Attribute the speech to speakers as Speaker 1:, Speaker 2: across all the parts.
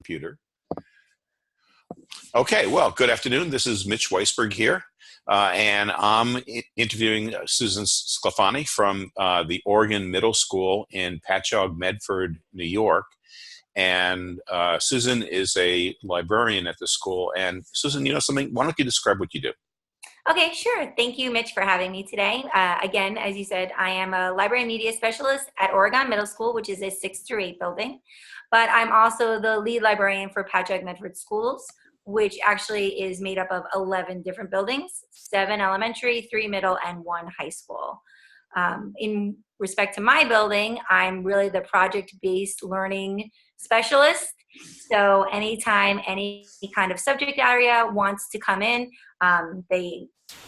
Speaker 1: computer. Okay, well, good afternoon. This is Mitch Weisberg here, and I'm interviewing Susan Sclafani from the Oregon Middle School in Patchogue, Medford, New York. And Susan is a librarian at the school. And Susan, you know something? Why don't you describe what you do?
Speaker 2: Okay, sure. Thank you, Mitch, for having me today. Again, as you said, I am a library and media specialist at Oregon Middle School, which is a 6-8 building. But I'm also the lead librarian for Patchogue Medford Schools, which actually is made up of 11 different buildings, 7 elementary, 3 middle, and 1 high school. In respect to my building, I'm really the project-based learning specialist. So anytime any kind of subject area wants to come in, they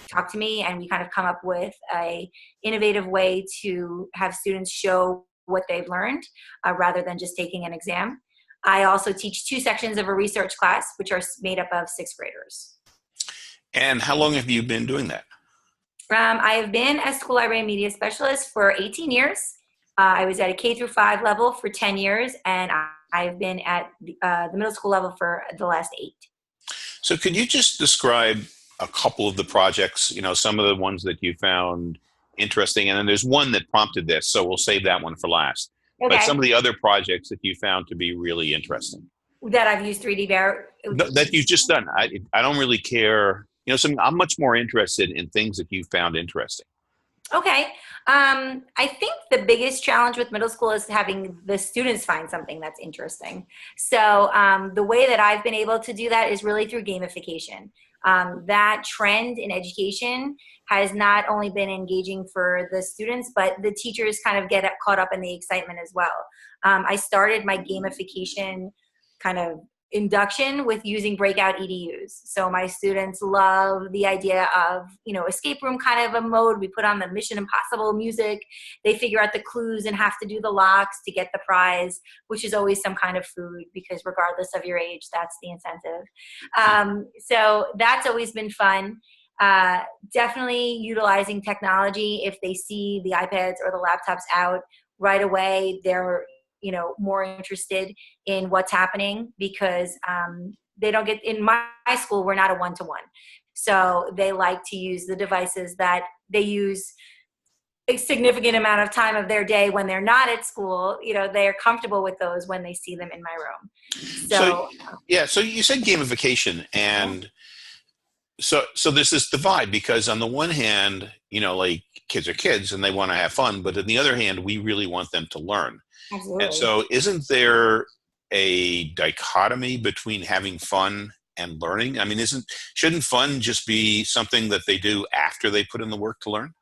Speaker 2: talk to me and we kind of come up with a innovative way to have students show what they've learned rather than just taking an exam. I also teach 2 sections of a research class, which are made up of 6th graders.
Speaker 1: And how long have you been doing that?
Speaker 2: I have been a school library and media specialist for 18 years. I was at a K-5 level for 10 years, and I've been at the middle school level for the last 8.
Speaker 1: So could you just describe a couple of the projects, you know, some of the ones that you found interesting, and then there's one that prompted this, so we'll save that one for last. Okay. But some of the other projects that you found to be really interesting.
Speaker 2: That I've used 3D Bear?
Speaker 1: That you've just done. I don't really care. You know, I'm much more interested in things that you found interesting.
Speaker 2: Okay. I think the biggest challenge with middle school is having the students find something that's interesting. So the way that I've been able to do that is really through gamification. That trend in education has not only been engaging for the students, but the teachers kind of get caught up in the excitement as well. I started my gamification kind of induction with using breakout EDUs. So my students love the idea of, you know, escape room kind of a mode. We put on the Mission Impossible music. They figure out the clues and have to do the locks to get the prize, which is always some kind of food because regardless of your age, that's the incentive. So that's always been fun. Definitely utilizing technology. If they see the iPads or the laptops out right away, they're more interested in what's happening because they don't get, in my school, we're not a one-to-one. So they like to use the devices that they use a significant amount of time of their day when they're not at school. You know, they're comfortable with those when they see them in my room. So
Speaker 1: you said gamification, and so there's this divide because on the one hand, you know, like kids are kids and they want to have fun, but on the other hand, we really want them to learn.
Speaker 2: Absolutely.
Speaker 1: And so isn't there a dichotomy between having fun and learning? I mean, shouldn't fun just be something that they do after they put in the work to learn?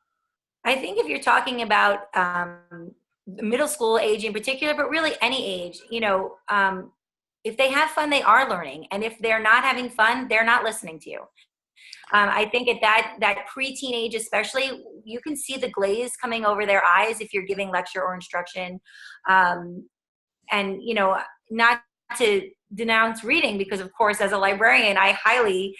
Speaker 2: I think if you're talking about middle school age in particular, but really any age, you know, if they have fun, they are learning. And if they're not having fun, they're not listening to you. I think at that preteen age especially, you can see the glaze coming over their eyes if you're giving lecture or instruction. And, you know, not to denounce reading, because of course, as a librarian, I highly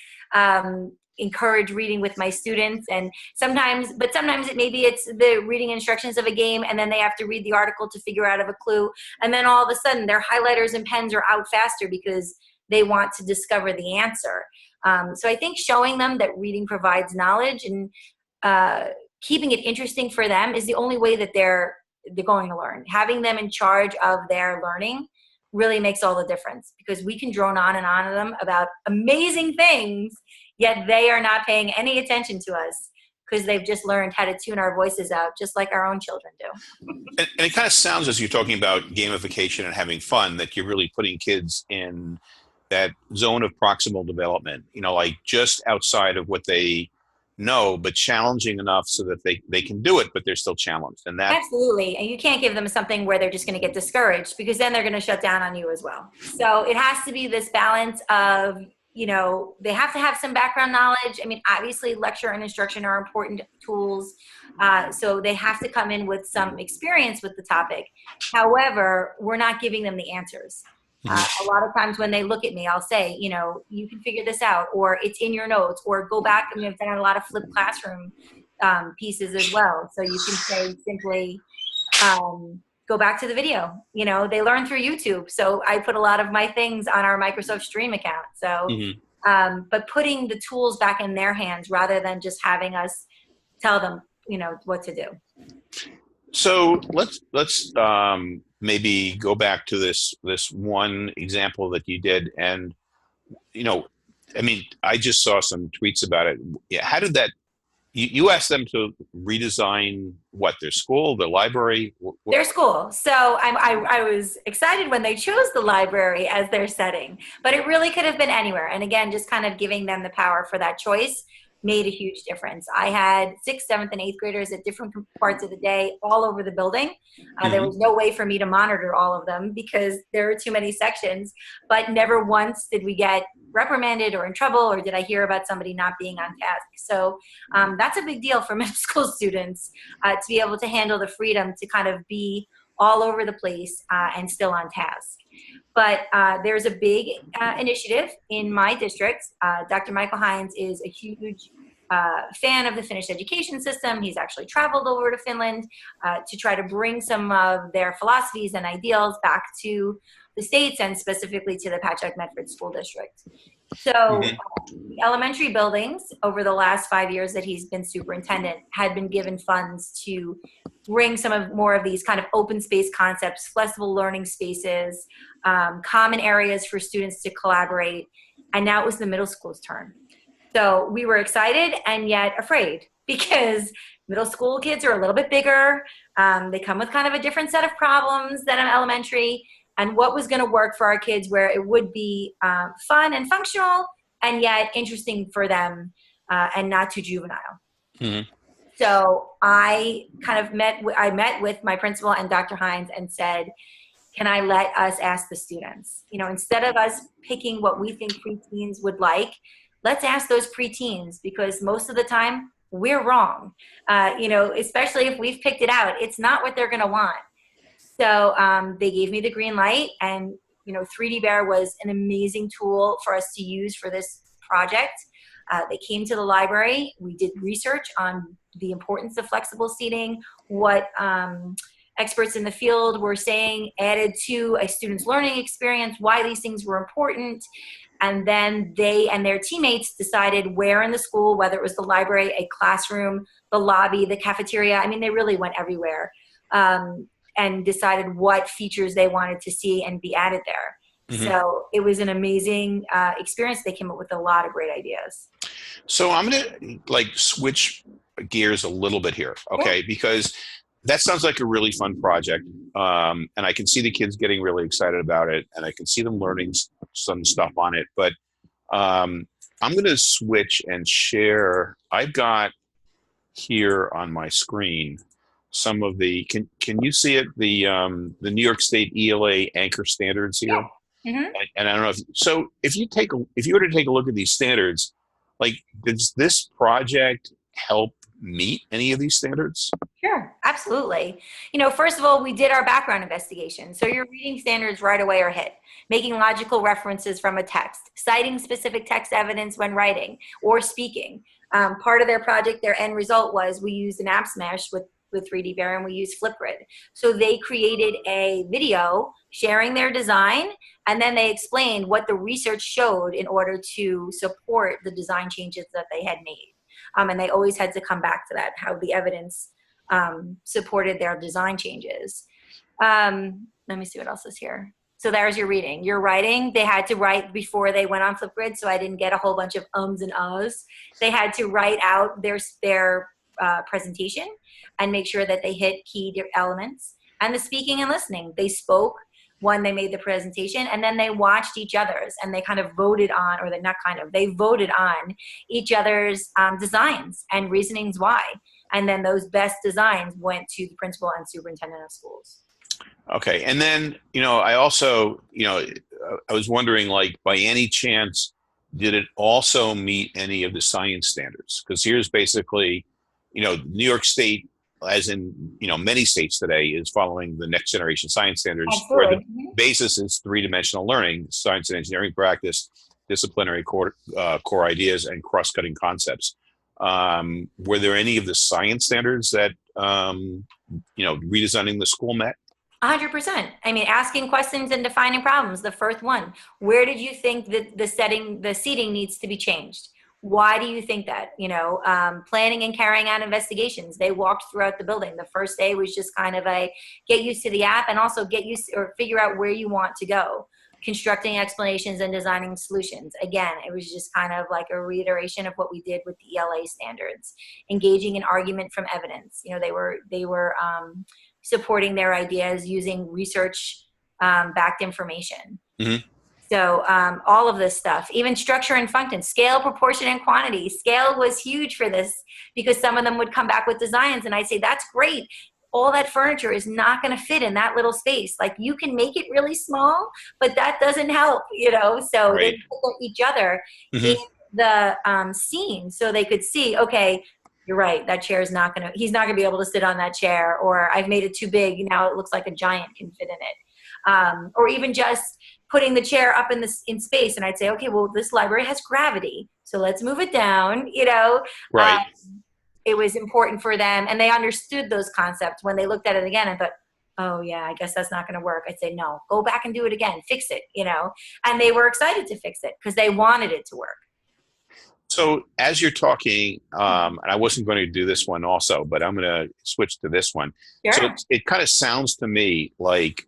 Speaker 2: encourage reading with my students. And sometimes it's the reading instructions of a game, and then they have to read the article to figure out of a clue. And then all of a sudden their highlighters and pens are out faster because they want to discover the answer. So I think showing them that reading provides knowledge and keeping it interesting for them is the only way that they're going to learn. Having them in charge of their learning really makes all the difference, because we can drone on and on to them about amazing things, yet they are not paying any attention to us because they've just learned how to tune our voices out just like our own children do.
Speaker 1: And it kind of sounds, as you're talking about gamification and having fun, that you're really putting kids in that zone of proximal development, you know, like just outside of what they know, but challenging enough so that they can do it, but they're still challenged. And that
Speaker 2: absolutely. And you can't give them something where they're just going to get discouraged, because then they're going to shut down on you as well. So it has to be this balance of, you know, they have to have some background knowledge. I mean, obviously lecture and instruction are important tools. So they have to come in with some experience with the topic. However, we're not giving them the answers. A lot of times when they look at me, I'll say, you know, you can figure this out, or it's in your notes, or go back. I mean, I've done a lot of flipped classroom pieces as well. So you can say simply, go back to the video. You know, they learn through YouTube. So I put a lot of my things on our Microsoft Stream account. So, but putting the tools back in their hands rather than just having us tell them, you know, what to do.
Speaker 1: So let's maybe go back to this one example that you did, and you know, I mean, I just saw some tweets about it. Yeah, how did that? You asked them to redesign what, their school, their library?
Speaker 2: Their school. So I was excited when they chose the library as their setting, but it really could have been anywhere. And again, just kind of giving them the power for that choice made a huge difference. I had 6th, 7th, and 8th graders at different parts of the day all over the building. There was no way for me to monitor all of them because there were too many sections, but never once did we get reprimanded or in trouble, or did I hear about somebody not being on task. So that's a big deal for middle school students to be able to handle the freedom to kind of be all over the place and still on task. But there's a big initiative in my district. Dr. Michael Hines is a huge fan of the Finnish education system. He's actually traveled over to Finland to try to bring some of their philosophies and ideals back to the States and specifically to the Patchogue-Medford School District. So the elementary buildings over the last 5 years that he's been superintendent had been given funds to bring more of these kind of open space concepts, flexible learning spaces, common areas for students to collaborate. And now it was the middle school's turn. So we were excited and yet afraid because middle school kids are a little bit bigger. They come with kind of a different set of problems than an elementary. And what was going to work for our kids where it would be fun and functional and yet interesting for them and not too juvenile. So I kind of met with my principal and Dr. Hines and said, can I let us ask the students? You know, instead of us picking what we think preteens would like, let's ask those preteens because most of the time we're wrong. You know, especially if we've picked it out, it's not what they're going to want. So they gave me the green light, and you know, 3D Bear was an amazing tool for us to use for this project. They came to the library. We did research on the importance of flexible seating, what experts in the field were saying added to a student's learning experience, why these things were important. And then they and their teammates decided where in the school, whether it was the library, a classroom, the lobby, the cafeteria. I mean, they really went everywhere. And decided what features they wanted to see and be added there. So it was an amazing experience. They came up with a lot of great ideas.
Speaker 1: So I'm going to like switch gears a little bit here, okay? Because that sounds like a really fun project. And I can see the kids getting really excited about it, and I can see them learning some stuff on it. But I'm going to switch and share. I've got here on my screen some of the, can you see it? The New York State ELA anchor standards here. And I don't know if you were to take a look at these standards, like, does this project help meet any of these standards?
Speaker 2: Sure, absolutely. You know, first of all, we did our background investigation. So your reading standards right away are hit. Making logical references from a text, citing specific text evidence when writing or speaking. Part of their project, their end result was we used an app smash with 3D Bear, and we use Flipgrid. So they created a video sharing their design, and then they explained what the research showed in order to support the design changes that they had made. And they always had to come back to that, how the evidence supported their design changes. Let me see what else is here. So there's your reading. Your writing, they had to write before they went on Flipgrid, so I didn't get a whole bunch of ums and ahs. They had to write out their presentation and make sure that they hit key elements. And the speaking and listening, they spoke when they made the presentation, and then they watched each other's, and they kind of voted on, or they voted on each other's designs and reasonings why. And then those best designs went to the principal and superintendent of schools.
Speaker 1: Okay. And then, you know, I also, you know, I was wondering, like, by any chance, did it also meet any of the science standards? Because here's basically, you know, New York State, as in, you know, many states today, is following the next generation science standards.
Speaker 2: Absolutely.
Speaker 1: Where the basis is three-dimensional learning, science and engineering practice, disciplinary core ideas, and cross-cutting concepts. Were there any of the science standards that, you know, redesigning the school met?
Speaker 2: 100%. I mean, asking questions and defining problems. The first one, where did you think that the seating needs to be changed? Why do you think that? Planning and carrying out investigations. They walked throughout the building. The first day was just kind of a get used to the app and also get used or figure out where you want to go. Constructing explanations and designing solutions. Again, it was just kind of like a reiteration of what we did with the ELA standards. Engaging in argument from evidence. They were supporting their ideas using research backed information.
Speaker 1: Mm-hmm.
Speaker 2: So all of this stuff, even structure and function, scale, proportion, and quantity. Scale was huge for this because some of them would come back with designs and I'd say, that's great. All that furniture is not going to fit in that little space. Like you can make it really small, but that doesn't help, So
Speaker 1: Right.
Speaker 2: they put each other
Speaker 1: Mm-hmm.
Speaker 2: in the scene so they could see, okay, you're right, that chair is he's not going to be able to sit on that chair, or I've made it too big. Now it looks like a giant can fit in it. Or even just putting the chair up in space. And I'd say, okay, well, this library has gravity, so let's move it down,
Speaker 1: Right.
Speaker 2: It was important for them, and they understood those concepts when they looked at it again and thought, oh yeah, I guess that's not going to work. I'd say, no, go back and do it again, fix it, and they were excited to fix it because they wanted it to work.
Speaker 1: So as you're talking, and I wasn't going to do this one also, but I'm going to switch to this one.
Speaker 2: Sure.
Speaker 1: So it kind of sounds to me like,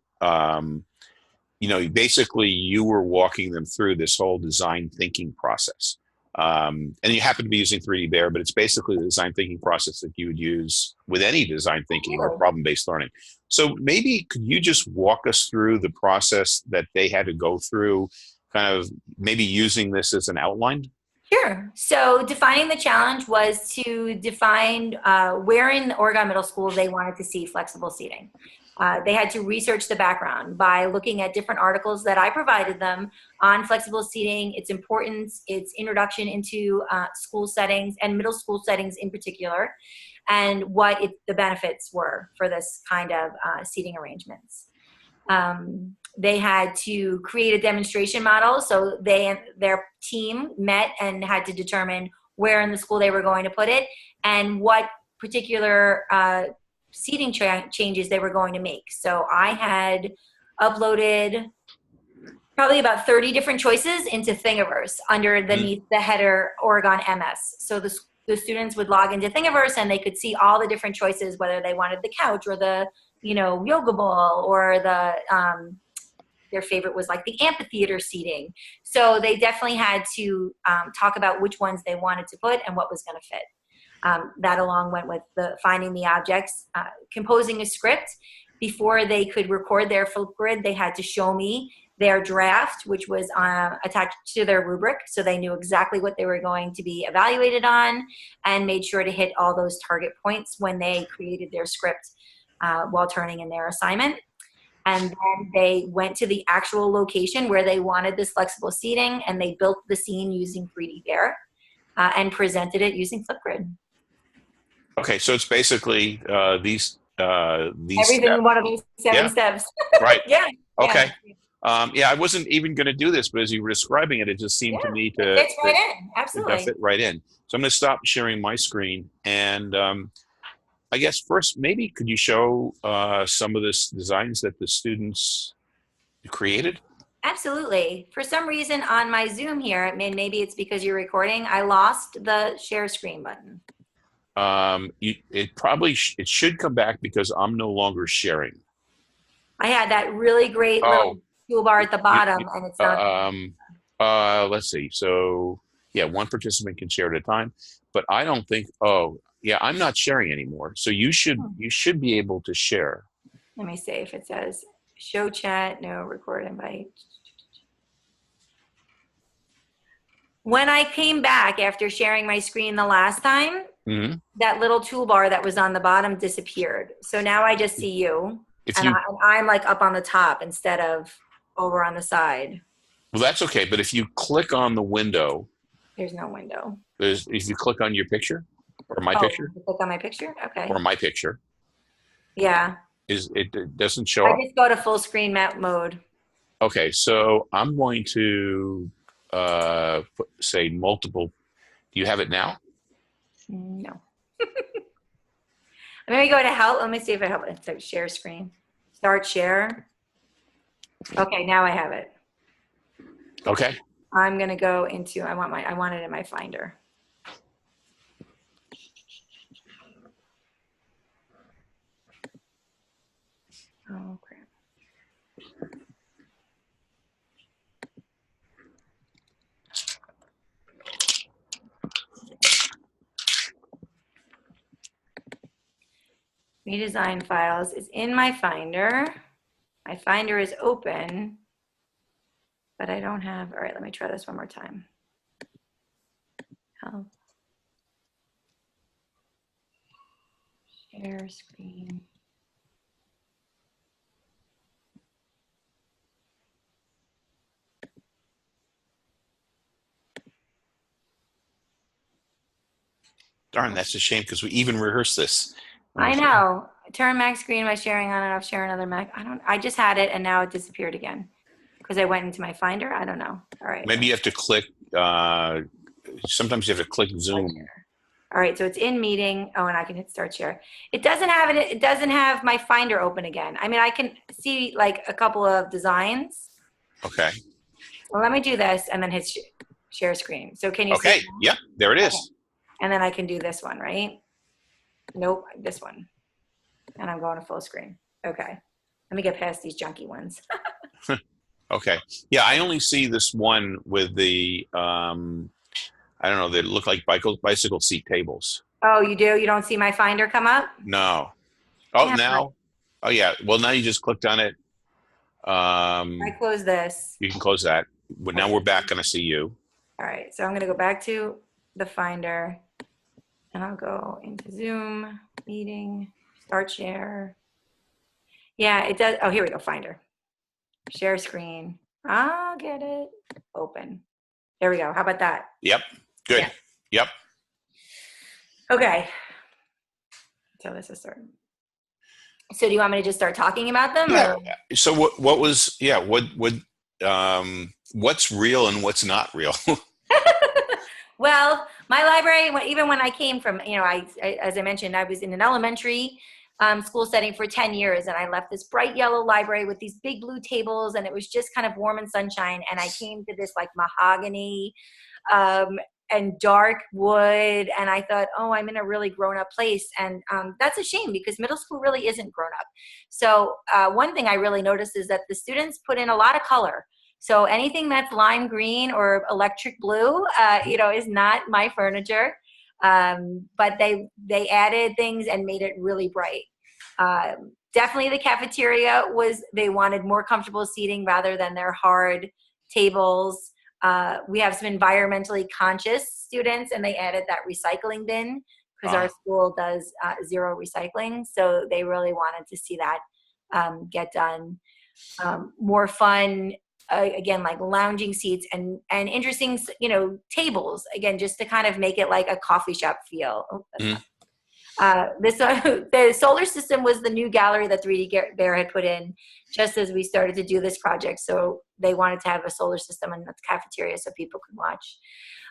Speaker 1: basically you were walking them through this whole design thinking process. And you happen to be using 3D there, but it's basically the design thinking process that you would use with any design thinking or problem-based learning. So maybe could you just walk us through the process that they had to go through, kind of maybe using this as an outline?
Speaker 2: Sure. So defining the challenge was to define where in Oregon Middle School they wanted to see flexible seating. They had to research the background by looking at different articles that I provided them on flexible seating, its importance, its introduction into school settings and middle school settings in particular, and what the benefits were for this kind of seating arrangements. They had to create a demonstration model. So they and their team met and had to determine where in the school they were going to put it and what particular seating changes they were going to make. So I had uploaded probably about 30 different choices into Thingiverse underneath the header Oregon MS. So the students would log into Thingiverse and they could see all the different choices, whether they wanted the couch or the yoga ball or their favorite was like the amphitheater seating. So they definitely had to talk about which ones they wanted to put and what was going to fit. That along went with finding the objects, composing a script. Before they could record their Flipgrid, they had to show me their draft, which was attached to their rubric, so they knew exactly what they were going to be evaluated on and made sure to hit all those target points when they created their script while turning in their assignment. And then they went to the actual location where they wanted this flexible seating, and they built the scene using 3D there and presented it using Flipgrid.
Speaker 1: Okay, so it's basically these
Speaker 2: everything
Speaker 1: steps.
Speaker 2: in one of these 7 steps.
Speaker 1: Right.
Speaker 2: Yeah.
Speaker 1: Okay. I wasn't even going to do this, but as you were describing it, it just seemed to me to
Speaker 2: fit right in. Absolutely.
Speaker 1: fit right in. So I'm going to stop sharing my screen, and I guess first, maybe could you show some of the designs that the students created?
Speaker 2: Absolutely. For some reason on my Zoom here, maybe it's because you're recording, I lost the share screen button.
Speaker 1: It should come back because I'm no longer sharing.
Speaker 2: I had that really great little toolbar at the bottom, and it's not.
Speaker 1: Let's see. So yeah, one participant can share at a time, but I don't think. Oh, yeah, I'm not sharing anymore. So you should be able to share.
Speaker 2: Let me see if it says show chat, no record invite. When I came back after sharing my screen the last time, that little toolbar that was on the bottom disappeared. So now I just see you. I'm like up on the top instead of over on the side.
Speaker 1: Well, that's okay. But if you click on the window.
Speaker 2: There's no window.
Speaker 1: If you click on your picture or my picture.
Speaker 2: Click on my picture? Okay.
Speaker 1: Or my picture.
Speaker 2: Yeah.
Speaker 1: It doesn't show up?
Speaker 2: I just go to full screen map mode. Okay.
Speaker 1: So I'm going to say multiple. Do you have it now?
Speaker 2: No. I'm going to go to help. Let me see if it helps. It's share screen. Start share. Okay, now I have it.
Speaker 1: Okay.
Speaker 2: I'm gonna go into, I want it in my Finder. Oh crap. Redesign files is in my Finder. My Finder is open, but I don't have, all right, let me try this one more time. Help. Share screen.
Speaker 1: Darn, that's a shame because we even rehearsed this.
Speaker 2: I know. Turn Mac screen by sharing on and off, share another Mac. I just had it and now it disappeared again because I went into my Finder. I don't know. All right.
Speaker 1: Maybe you have to click, sometimes you have to click Zoom.
Speaker 2: All right, so it's in meeting. Oh, and I can hit start share. It doesn't have it. It doesn't have my Finder open again. I mean, I can see like a couple of designs.
Speaker 1: Okay.
Speaker 2: Well, let me do this and then hit share screen. So can you see?
Speaker 1: Okay. Yep. There it is.
Speaker 2: Okay. And then I can do this one, right? Nope, this one. And I'm going to full screen. Okay. Let me get past these junky ones.
Speaker 1: Okay. Yeah, I only see this one with the, I don't know, they look like bicycle seat tables.
Speaker 2: Oh, you do? You don't see my Finder come up?
Speaker 1: No. Oh,
Speaker 2: Yeah.
Speaker 1: now? Oh, yeah. Well, now you just clicked on it.
Speaker 2: I close this.
Speaker 1: You can close that. But now we're back going to see you.
Speaker 2: All right. So I'm going to go back to the Finder. And I'll go into Zoom, meeting, start share. Yeah, it does. Oh, here we go, Finder. Share screen. I'll get it. Open. There we go. How about that?
Speaker 1: Yep. Good.
Speaker 2: Yeah.
Speaker 1: Yep.
Speaker 2: Okay. So this is starting. So do you want me to just start talking about them?
Speaker 1: Yeah.
Speaker 2: Or?
Speaker 1: So what was, yeah, what's real and what's not real?
Speaker 2: Well, my library, even when I came from, as I mentioned, I was in an elementary school setting for 10 years, and I left this bright yellow library with these big blue tables, and it was just kind of warm and sunshine. And I came to this like mahogany and dark wood, and I thought, oh, I'm in a really grown-up place. And that's a shame because middle school really isn't grown up. So one thing I really noticed is that the students put in a lot of color. So anything that's lime green or electric blue, is not my furniture. But they added things and made it really bright. Definitely the cafeteria they wanted more comfortable seating rather than their hard tables. We have some environmentally conscious students, and they added that recycling bin because our school does zero recycling. So they really wanted to see that get done. More fun. Again, like lounging seats and interesting, tables, again, just to kind of make it like a coffee shop feel. The solar system was the new gallery that 3D Bear had put in just as we started to do this project. So they wanted to have a solar system in the cafeteria so people could watch.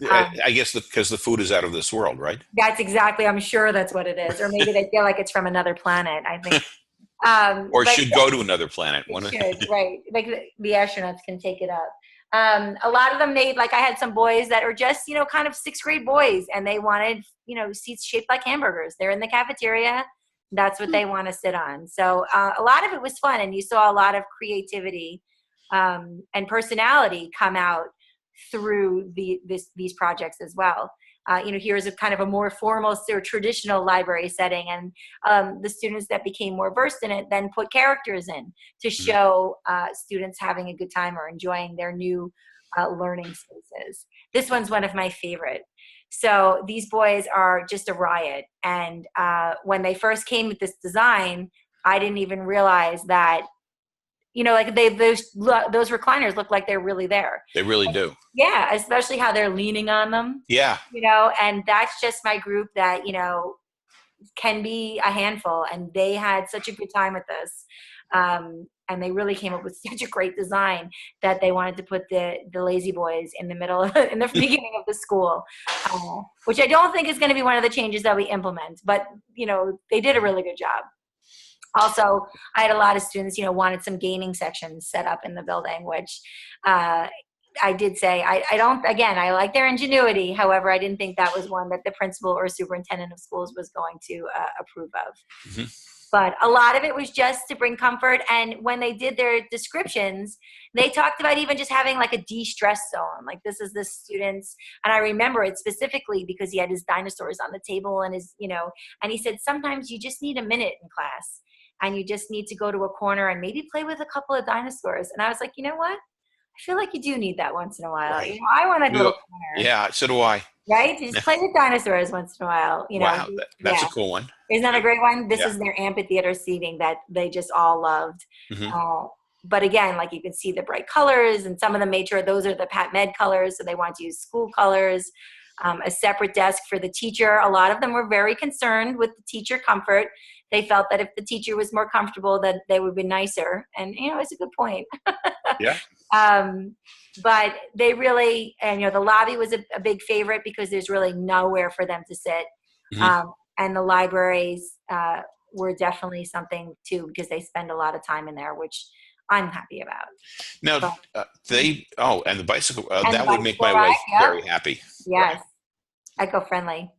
Speaker 1: I guess because the food is out of this world, right?
Speaker 2: That's exactly, I'm sure that's what it is. Or maybe they feel like it's from another planet, I think.
Speaker 1: Or should go to another planet.
Speaker 2: Right. Like the astronauts can take it up. A lot of them I had some boys that are just, kind of sixth grade boys, and they wanted, seats shaped like hamburgers. They're in the cafeteria. That's what they want to sit on. So a lot of it was fun, and you saw a lot of creativity and personality come out through these projects as well. Here's a kind of a more formal or traditional library setting, and the students that became more versed in it then put characters in to show students having a good time or enjoying their new learning spaces. This one's one of my favorite. So these boys are just a riot, and when they first came with this design, I didn't even realize that those recliners look like they're really there.
Speaker 1: They really do.
Speaker 2: Yeah, especially how they're leaning on them.
Speaker 1: Yeah.
Speaker 2: And that's just my group that, can be a handful. And they had such a good time with this. And they really came up with such a great design that they wanted to put the lazy boys in the middle, in the beginning of the school, which I don't think is going to be one of the changes that we implement. But, they did a really good job. Also, I had a lot of students, wanted some gaming sections set up in the building, which I did say, I don't, again, I like their ingenuity. However, I didn't think that was one that the principal or superintendent of schools was going to approve of.
Speaker 1: Mm-hmm.
Speaker 2: But a lot of it was just to bring comfort. And when they did their descriptions, they talked about even just having like a de-stress zone. Like, this is the student's, and I remember it specifically because he had his dinosaurs on the table and his, and he said, sometimes you just need a minute in class and you just need to go to a corner and maybe play with a couple of dinosaurs. And I was like, you know what? I feel like you do need that once in a while.
Speaker 1: Right.
Speaker 2: I want a little corner.
Speaker 1: Yeah, so do I.
Speaker 2: Right? Just play with dinosaurs once in a while.
Speaker 1: Wow, that's a cool one.
Speaker 2: Isn't that a great one? This is their amphitheater seating that they just all loved.
Speaker 1: Mm-hmm.
Speaker 2: But again, like, you can see the bright colors, and some of them made sure those are the Pat Med colors, so they want to use school colors. A separate desk for the teacher. A lot of them were very concerned with the teacher comfort. They felt that if the teacher was more comfortable, that they would be nicer. And, it's a good point.
Speaker 1: Yeah.
Speaker 2: But they really, and the lobby was a big favorite because there's really nowhere for them to sit.
Speaker 1: Mm-hmm.
Speaker 2: And the libraries were definitely something too, because they spend a lot of time in there, which I'm happy about.
Speaker 1: Now, and the bicycle,
Speaker 2: and
Speaker 1: that
Speaker 2: the
Speaker 1: would make
Speaker 2: bicycle
Speaker 1: my
Speaker 2: ride,
Speaker 1: wife very happy.
Speaker 2: Yes. Right. Eco-friendly.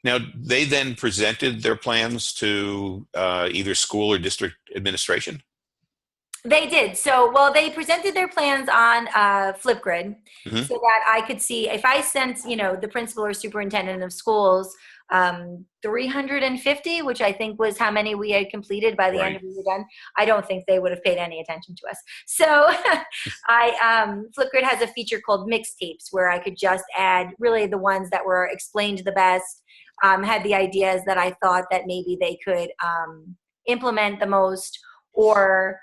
Speaker 1: Now, they then presented their plans to either school or district administration?
Speaker 2: They did. So, they presented their plans on Flipgrid, so that I could see if I sent, the principal or superintendent of schools 350, which I think was how many we had completed by the end of the year done. I don't think they would have paid any attention to us. So Flipgrid has a feature called mixtapes where I could just add really the ones that were explained the best, had the ideas that I thought that maybe they could implement the most, or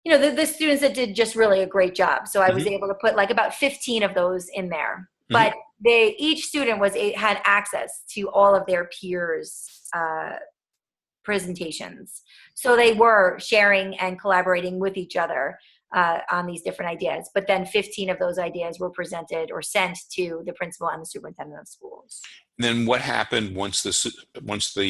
Speaker 2: the students that did just really a great job. So I was able to put like about 15 of those in there. But each student had access to all of their peers' presentations. So they were sharing and collaborating with each other on these different ideas. But then 15 of those ideas were presented or sent to the principal and the superintendent of schools.
Speaker 1: And then what happened once the principal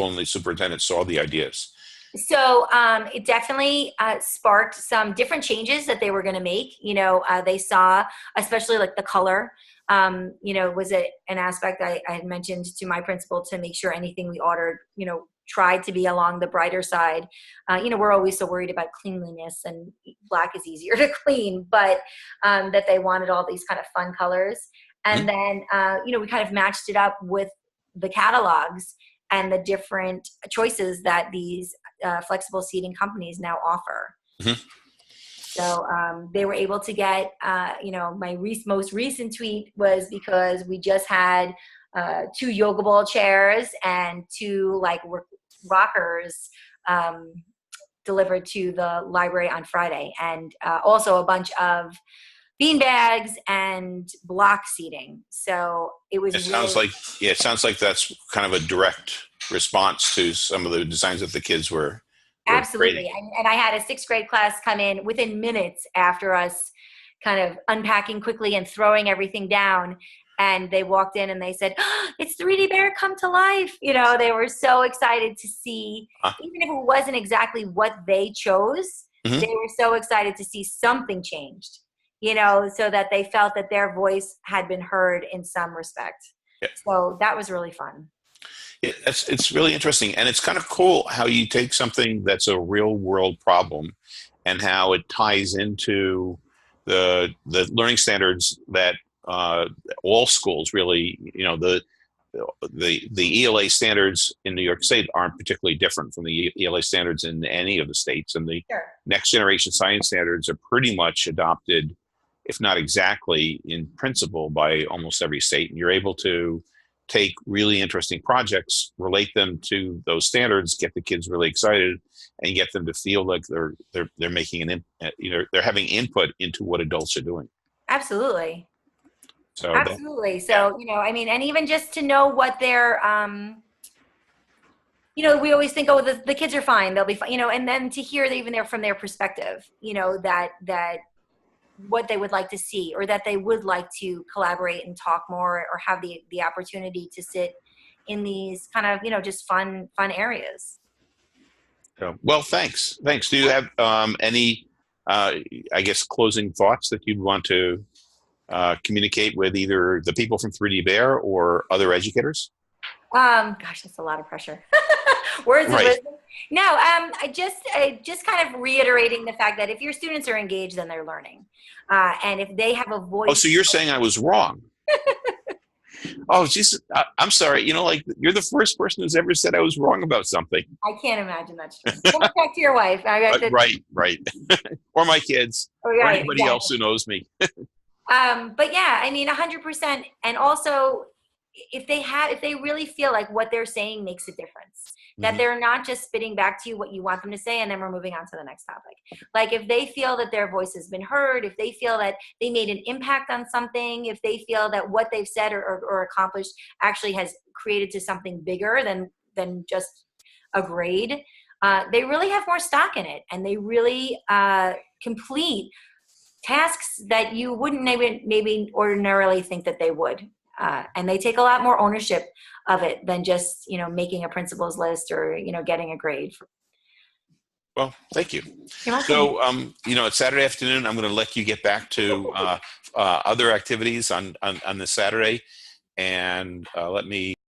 Speaker 1: and the superintendent saw the ideas?
Speaker 2: So it definitely sparked some different changes that they were going to make. They saw, especially like the color, was an aspect I had mentioned to my principal to make sure anything we ordered, tried to be along the brighter side. We're always so worried about cleanliness, and black is easier to clean, but that they wanted all these kind of fun colors. And then, we kind of matched it up with the catalogs and the different choices that these flexible seating companies now offer. So they were able to get, my most recent tweet was because we just had 2 yoga ball chairs and 2 like rockers delivered to the library on Friday, and also a bunch of bean bags and block seating. So it
Speaker 1: sounds like that's kind of a direct response to some of the designs that the kids were
Speaker 2: absolutely. And I had a 6th grade class come in within minutes after us kind of unpacking quickly and throwing everything down. And they walked in and they said, oh, it's 3D Bear come to life. They were so excited to see, even if it wasn't exactly what they chose, they were so excited to see something changed, so that they felt that their voice had been heard in some respect. Yeah. So that was really fun.
Speaker 1: Yeah, it's really interesting. And it's kind of cool how you take something that's a real world problem and how it ties into the learning standards that all schools really, the ELA standards in New York State aren't particularly different from the ELA standards in any of the states. And the next generation science standards are pretty much adopted, if not exactly in principle, by almost every state. And you're able to take really interesting projects, relate them to those standards, get the kids really excited, and get them to feel like they're making they're having input into what adults are doing.
Speaker 2: Absolutely.
Speaker 1: So
Speaker 2: absolutely. So, and even just to know what they're, we always think, oh, the kids are fine, they'll be fine, and then to hear that even from their perspective, that what they would like to see, or that they would like to collaborate and talk more, or have the opportunity to sit in these kind of, just fun areas.
Speaker 1: So, well, thanks. Do you have any, I guess, closing thoughts that you'd want to communicate with either the people from 3D Bear or other educators?
Speaker 2: Gosh, that's a lot of pressure. Words of
Speaker 1: Right.
Speaker 2: wisdom. No, I just kind of reiterating the fact that if your students are engaged, then they're learning. And if they have a
Speaker 1: Oh,
Speaker 2: voice.
Speaker 1: so you're saying I was wrong? Oh, Jesus, I'm sorry. Like, you're the first person who's ever said I was wrong about something.
Speaker 2: I can't imagine that's true. Go back to your wife.
Speaker 1: Right. Or my kids, or
Speaker 2: Right,
Speaker 1: anybody else
Speaker 2: exactly.
Speaker 1: who knows me.
Speaker 2: But yeah, I mean, 100%. And also, if they really feel like what they're saying makes a difference, that
Speaker 1: Mhm.
Speaker 2: they're not just spitting back to you what you want them to say, and then we're moving on to the next topic. Like, if they feel that their voice has been heard, if they feel that they made an impact on something, if they feel that what they've said or accomplished actually has created to something bigger than just a grade, they really have more stock in it, and they really complete tasks that you wouldn't maybe ordinarily think that they would. And they take a lot more ownership of it than just, making a principal's list or, getting a grade.
Speaker 1: Well, thank you.
Speaker 2: You're welcome.
Speaker 1: So, it's Saturday afternoon. I'm going to let you get back to other activities on this Saturday, and let me